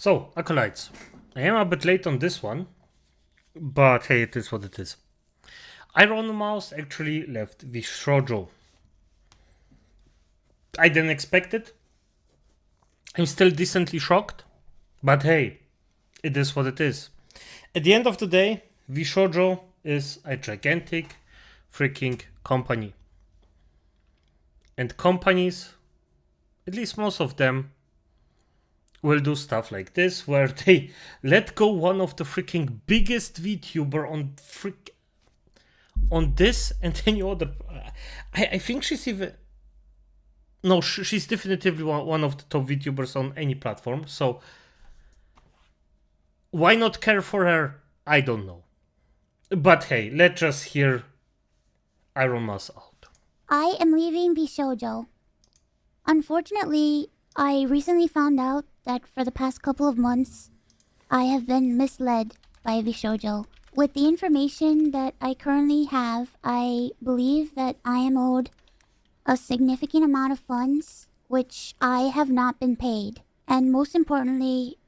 So, acolytes, I am a bit late on this one, but hey, it is what it is. Ironmouse actually left VShojo. I didn't expect it. I'm still decently shocked, but hey, it is what it is. At the end of the day, VShojo is a gigantic freaking company. And companies, at least most of them, will do stuff like this, where they let go one of the freaking biggest VTuber on this, and then you order. I think she's even. No, she's definitively one of the top VTubers on any platform. So why not care for her? I don't know. But hey, let's just hear ironmouse out. I am leaving VShojo. Unfortunately, I recently found out that for the past couple of months, I have been misled by VShojo. With the information that I currently have, I believe that I am owed a significant amount of funds, which I have not been paid. And most importantly,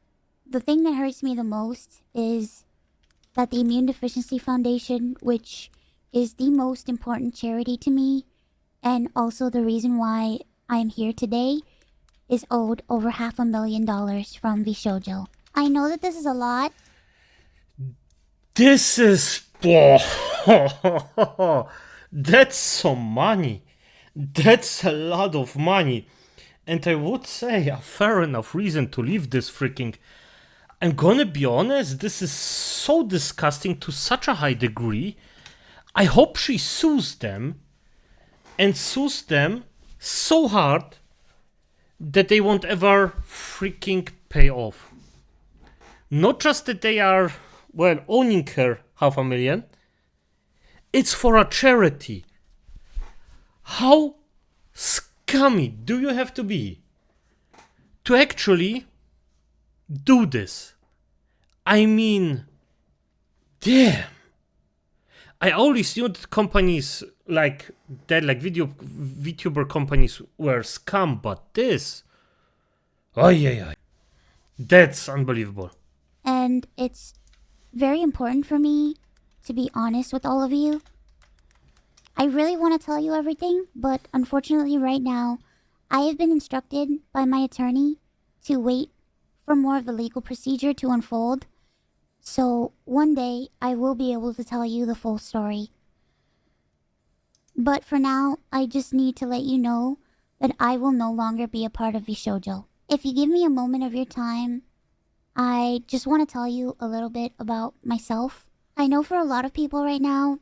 the thing that hurts me the most is that the Immune Deficiency Foundation, which is the most important charity to me, and also the reason why I am here today, is owed over $500,000 from VShojo. I know that this is a lot. This is. That's some money. That's a lot of money. And I would say a fair enough reason to leave this freaking. I'm gonna be honest, this is so disgusting to such a high degree. I hope she sues them. And sues them so hard that they won't ever freaking pay off. Not just that they are, well, owning her $500,000, it's for a charity. How scummy do you have to be to actually do this? I mean, damn. I always knew that companies like that, like VTuber companies, were scum, but this, oh yeah, that's unbelievable. And it's very important for me to be honest with all of you. I really want to tell you everything, but unfortunately right now, I have been instructed by my attorney to wait for more of the legal procedure to unfold. So one day, I will be able to tell you the full story. But for now, I just need to let you know that I will no longer be a part of VShojo. If you give me a moment of your time, I just want to tell you a little bit about myself. I know for a lot of people right now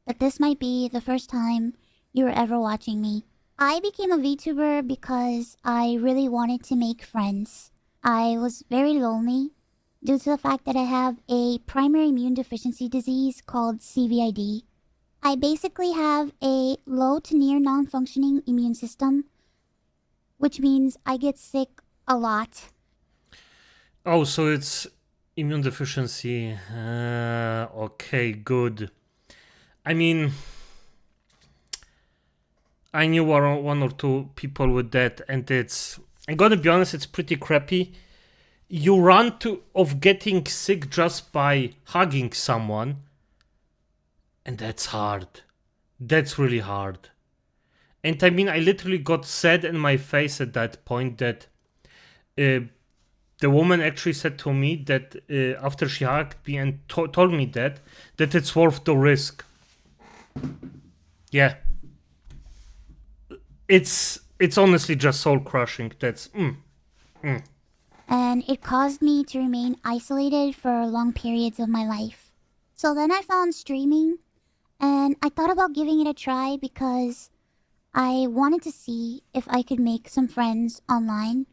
that this might be the first time you were ever watching me. I became a VTuber because I really wanted to make friends. I was very lonely due to the fact that I have a primary immune deficiency disease called CVID. I basically have a low to near non-functioning immune system, which means I get sick a lot. Oh, so it's immune deficiency. Okay, good. I mean, I knew one or two people with that, and I'm gonna be honest, it's pretty crappy. You run of getting sick just by hugging someone, and that's hard. That's really hard. And I mean, I literally got sad in my face at that point that the woman actually said to me that after she hugged me and told me that it's worth the risk. Yeah, it's honestly just soul crushing. That's And it caused me to remain isolated for long periods of my life. So then I found streaming, and I thought about giving it a try because I wanted to see if I could make some friends online,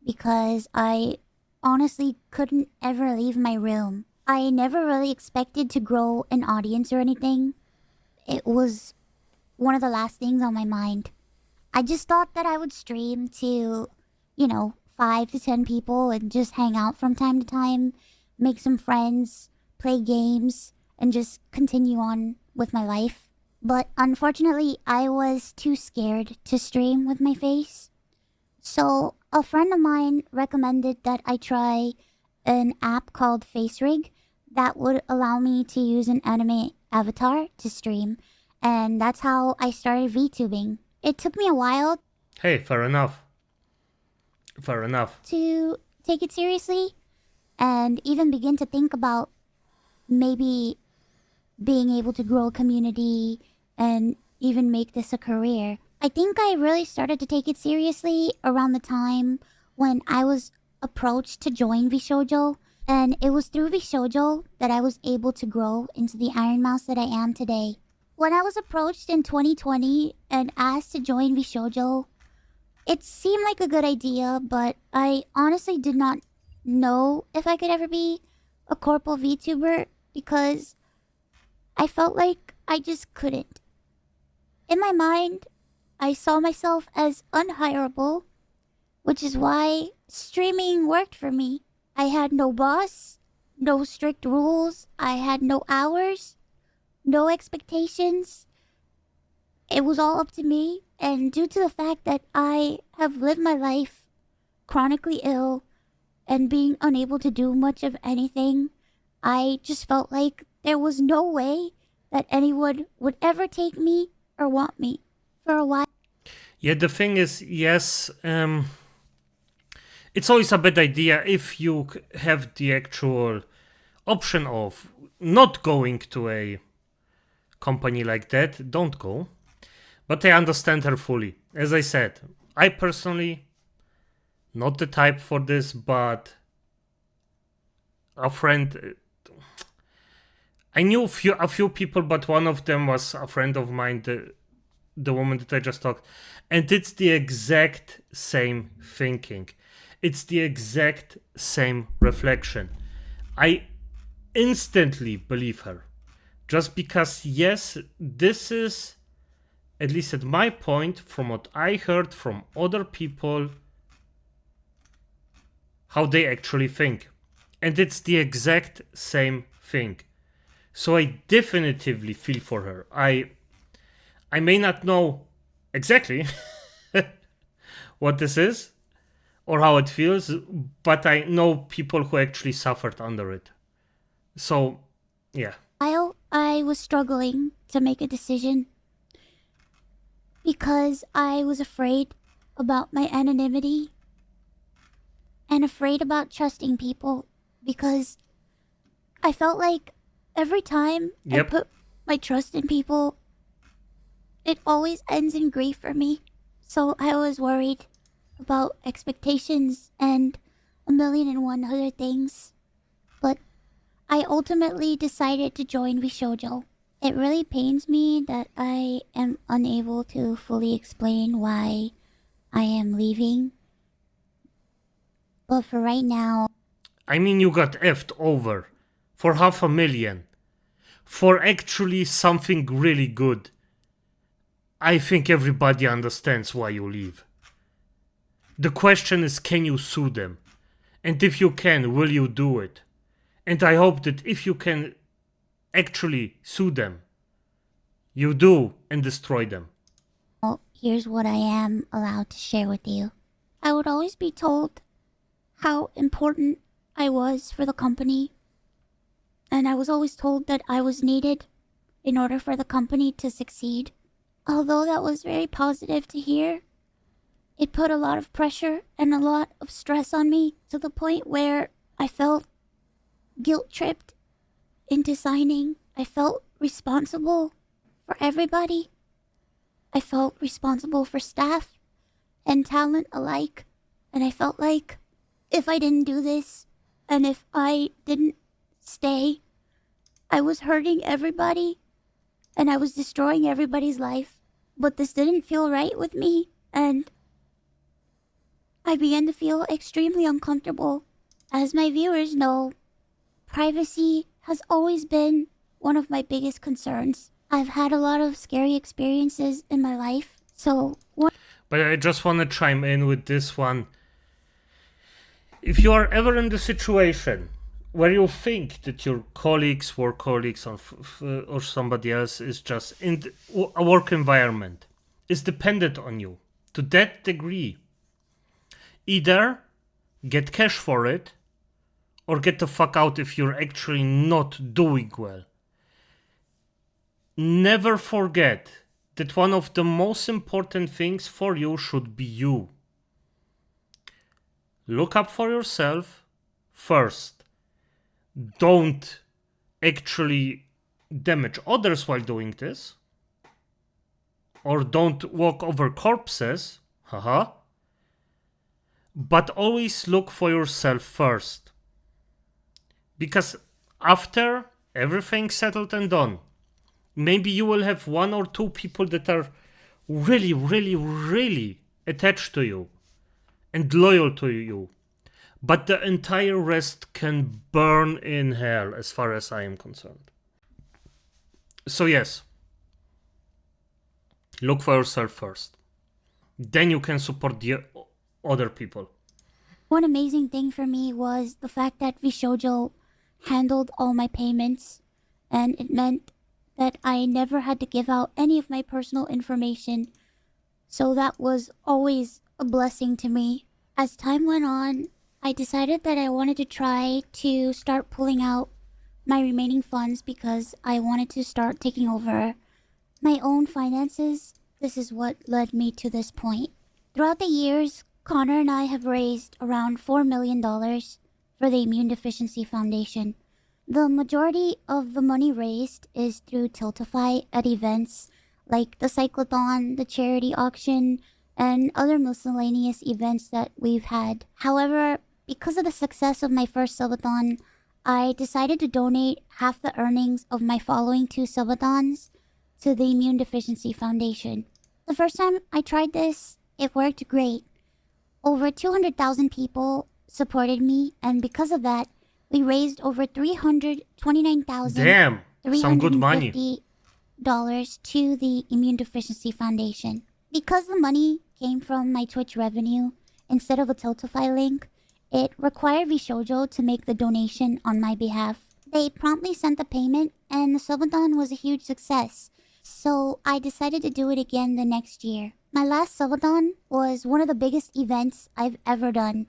because I honestly couldn't ever leave my room. I never really expected to grow an audience or anything. It was one of the last things on my mind. I just thought that I would stream to, 5 to 10 people and just hang out from time to time, make some friends, play games, and just continue on with my life. But unfortunately, I was too scared to stream with my face. So a friend of mine recommended that I try an app called FaceRig that would allow me to use an anime avatar to stream, and that's how I started VTubing. It took me a while Hey, fair enough. Fair enough. to take it seriously and even begin to think about maybe being able to grow a community and even make this a career. I think I really started to take it seriously around the time when I was approached to join VShojo, and it was through VShojo that I was able to grow into the ironmouse that I am today. When I was approached in 2020 and asked to join VShojo, it seemed like a good idea, but I honestly did not know if I could ever be a corporal VTuber because I felt like I just couldn't. In my mind, I saw myself as unhireable, which is why streaming worked for me. I had no boss, no strict rules, I had no hours, no expectations. It was all up to me, and due to the fact that I have lived my life chronically ill and being unable to do much of anything, I just felt like there was no way that anyone would ever take me or want me for a while. Yeah, the thing is, yes, it's always a bad idea if you have the actual option of not going to a company like that. Don't go. But I understand her fully. As I said, I personally not the type for this, but a friend. I knew a few people, but one of them was a friend of mine, the woman that I just talked, and it's the exact same thinking. It's the exact same reflection. I instantly believe her. Just because, yes, this is, at least at my point, from what I heard from other people, how they actually think. And it's the exact same thing. So I definitively feel for her. I may not know exactly what this is or how it feels, but I know people who actually suffered under it. So, yeah. While I was struggling to make a decision because I was afraid about my anonymity and afraid about trusting people because I felt like every time I Yep. put my trust in people, it always ends in grief for me. So I was worried about expectations and a million and one other things. But I ultimately decided to join VShojo. It really pains me that I am unable to fully explain why I am leaving. But for right now, I mean, you got effed over for 500,000 for actually something really good. I think everybody understands why you leave. The question is, can you sue them? And if you can, will you do it? And I hope that if you can actually sue them, you do and destroy them. here's what I am allowed to share with you. I would always be told how important I was for the company, and I was always told that I was needed in order for the company to succeed. Although that was very positive to hear, it put a lot of pressure and a lot of stress on me to the point where I felt guilt-tripped into signing. I felt responsible for everybody. I felt responsible for staff and talent alike. And I felt like if I didn't do this and if I didn't stay, I was hurting everybody and I was destroying everybody's life. But this didn't feel right with me, and I began to feel extremely uncomfortable. As my viewers know, privacy has always been one of my biggest concerns. I've had a lot of scary experiences in my life, so But I just want to chime in with this one. If you are ever in the situation where you think that your colleagues, work colleagues, or somebody else is just in a work environment is dependent on you to that degree, Either get cash for it, or get the fuck out if you're actually not doing well. Never forget that one of the most important things for you should be you. Look up for yourself first. Don't actually damage others while doing this. Or don't walk over corpses. Haha. But always look for yourself first. Because after everything's settled and done, maybe you will have 1 or 2 people that are really, really, really attached to you and loyal to you. But the entire rest can burn in hell, as far as I am concerned. So yes, look for yourself first. Then you can support the other people. One amazing thing for me was the fact that VShojo handled all my payments, and it meant that I never had to give out any of my personal information, so that was always a blessing to me. As time went on, I decided that I wanted to try to start pulling out my remaining funds because I wanted to start taking over my own finances. This is what led me to this point. Throughout the years, Connor and I have raised around $4 million for the Immune Deficiency Foundation. The majority of the money raised is through Tiltify at events like the Cyclothon, the charity auction, and other miscellaneous events that we've had. However, because of the success of my first subathon, I decided to donate half the earnings of my following 2 subathons to the Immune Deficiency Foundation. The first time I tried this, it worked great. Over 200,000 people supported me, and because of that, we raised over $329,000. Damn, some good money. To the Immune Deficiency Foundation. Because the money came from my Twitch revenue instead of a Tiltify link, it required VShojo to make the donation on my behalf. They promptly sent the payment, and the subathon was a huge success. So I decided to do it again the next year. My last subathon was one of the biggest events I've ever done.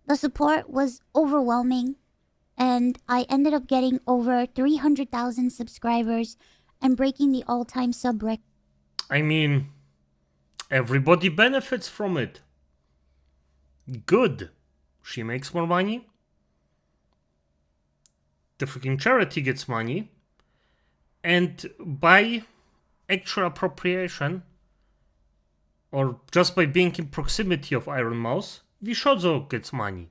The support was overwhelming, and I ended up getting over 300,000 subscribers and breaking the all-time sub record. I mean, everybody benefits from it. Good. She makes more money. The freaking charity gets money. And by actual appropriation, or just by being in proximity of ironmouse, VShojo gets money.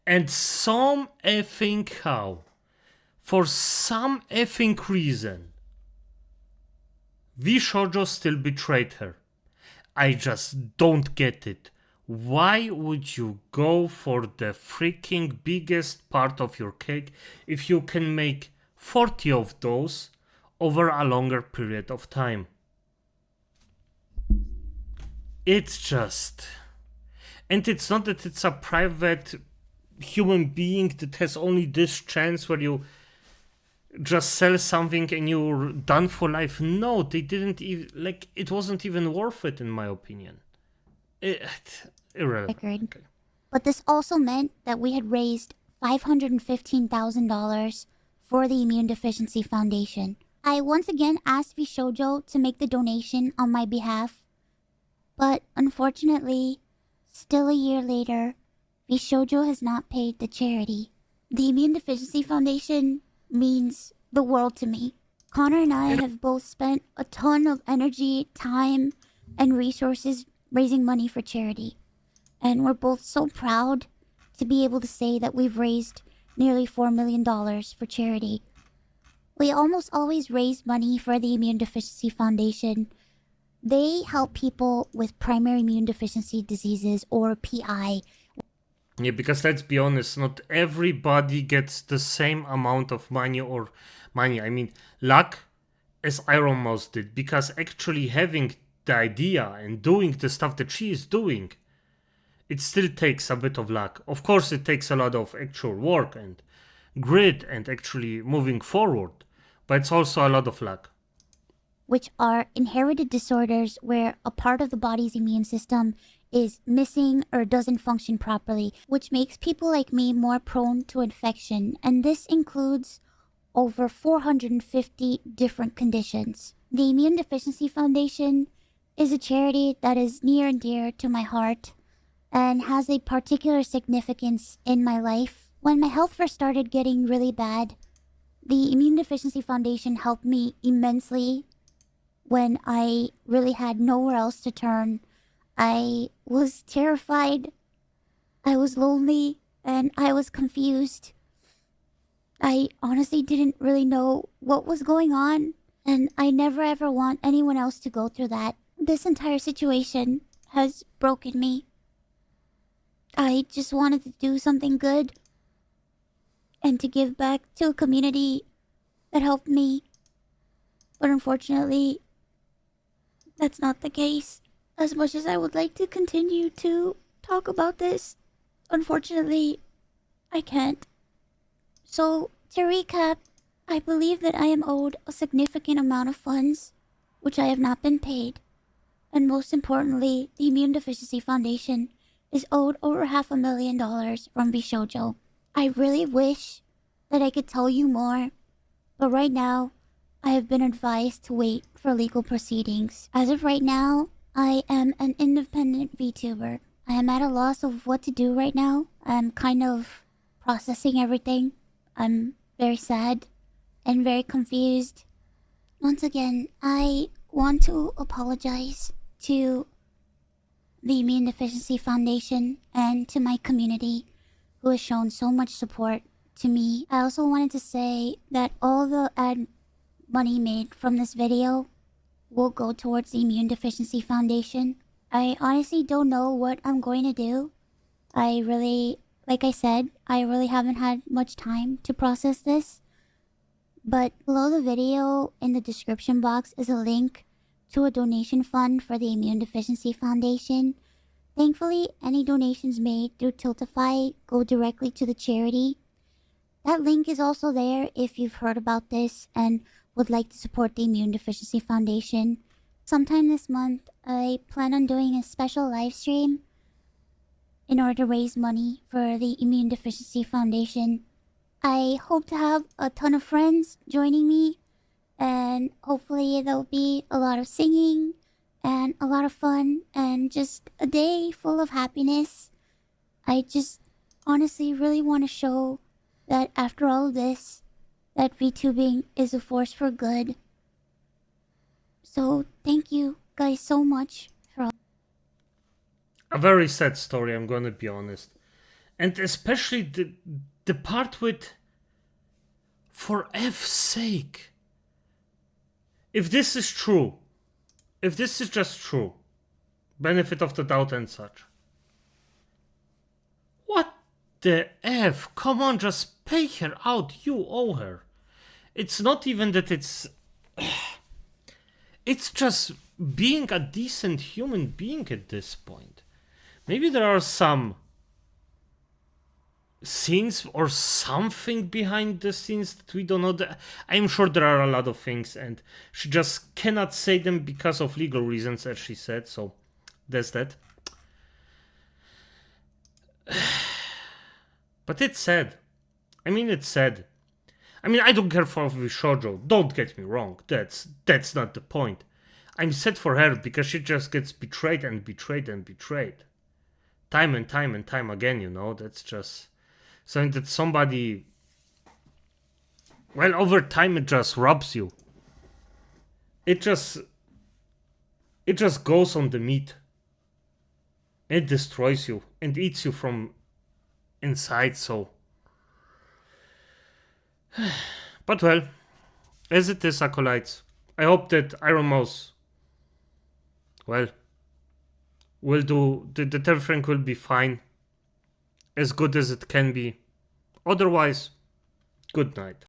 And some effing how, for some effing reason, VShojo still betrayed her. I just don't get it. Why would you go for the freaking biggest part of your cake if you can make 40 of those over a longer period of time? It's just... And it's not that it's a private human being that has only this chance where you just sell something and you're done for life. No, they didn't even... Like, it wasn't even worth it, in my opinion. Irrelevant. Okay. But this also meant that we had raised $515,000 for the Immune Deficiency Foundation. I once again asked VShojo to make the donation on my behalf, but unfortunately, still a year later, VShojo has not paid the charity. The Immune Deficiency Foundation means the world to me. Connor and I have both spent a ton of energy, time, and resources raising money for charity. And we're both so proud to be able to say that we've raised nearly $4 million for charity. We almost always raise money for the Immune Deficiency Foundation. They help people with primary immune deficiency diseases, or PI. Yeah, because let's be honest, not everybody gets the same amount of money I mean, luck as ironmouse did, because actually having the idea and doing the stuff that she is doing, it still takes a bit of luck. Of course, it takes a lot of actual work and grit and actually moving forward, but it's also a lot of luck. Which are inherited disorders where a part of the body's immune system is missing or doesn't function properly, which makes people like me more prone to infection, and this includes over 450 different conditions. The Immune Deficiency Foundation is a charity that is near and dear to my heart and has a particular significance in my life. When my health first started getting really bad, the Immune Deficiency Foundation helped me immensely when I really had nowhere else to turn. I was terrified, I was lonely, and I was confused. I honestly didn't really know what was going on, and I never ever want anyone else to go through that. This entire situation has broken me. I just wanted to do something good and to give back to a community that helped me. But unfortunately, that's not the case. As much as I would like to continue to talk about this, unfortunately, I can't. So, to recap, I believe that I am owed a significant amount of funds, which I have not been paid. And most importantly, the Immune Deficiency Foundation is owed over $500,000 from VShojo. I really wish that I could tell you more, but right now, I have been advised to wait for legal proceedings. As of right now, I am an independent VTuber. I am at a loss of what to do right now. I'm kind of processing everything. I'm very sad and very confused. Once again, I want to apologize to the Immune Deficiency Foundation and to my community who has shown so much support to me. I also wanted to say that all the ad money made from this video will go towards the Immune Deficiency Foundation. I honestly don't know what I'm going to do. Like I said, I really haven't had much time to process this. But below the video in the description box is a link to a donation fund for the Immune Deficiency Foundation. Thankfully, any donations made through Tiltify go directly to the charity. That link is also there if you've heard about this and would like to support the Immune Deficiency Foundation. Sometime this month, I plan on doing a special live stream in order to raise money for the Immune Deficiency Foundation. I hope to have a ton of friends joining me, and hopefully there'll be a lot of singing and a lot of fun and just a day full of happiness. I just honestly really want to show that after all of this, that VTubing is a force for good. So thank you guys so much for all. A very sad story, I'm gonna be honest. And especially the part with, for F's sake. If this is true, if this is just true, benefit of the doubt and such, what the F? Come on, just pay her out, you owe her. It's not even that it's just being a decent human being at this point. Maybe there are some scenes or something behind the scenes that we don't know. I'm sure there are a lot of things, and she just cannot say them because of legal reasons, as she said. So that's that. But it's sad. I mean, it's sad. I mean, I don't care for VShojo. Don't get me wrong. That's not the point. I'm sad for her because she just gets betrayed and betrayed and betrayed. Time and time and time again, you know. That's just something that somebody... Well, over time it just robs you. It just goes on the meat. It destroys you and eats you from inside, so... But well, as it is, acolytes, I hope that ironmouse, well, will do, that everything will be fine, as good as it can be. Otherwise, good night.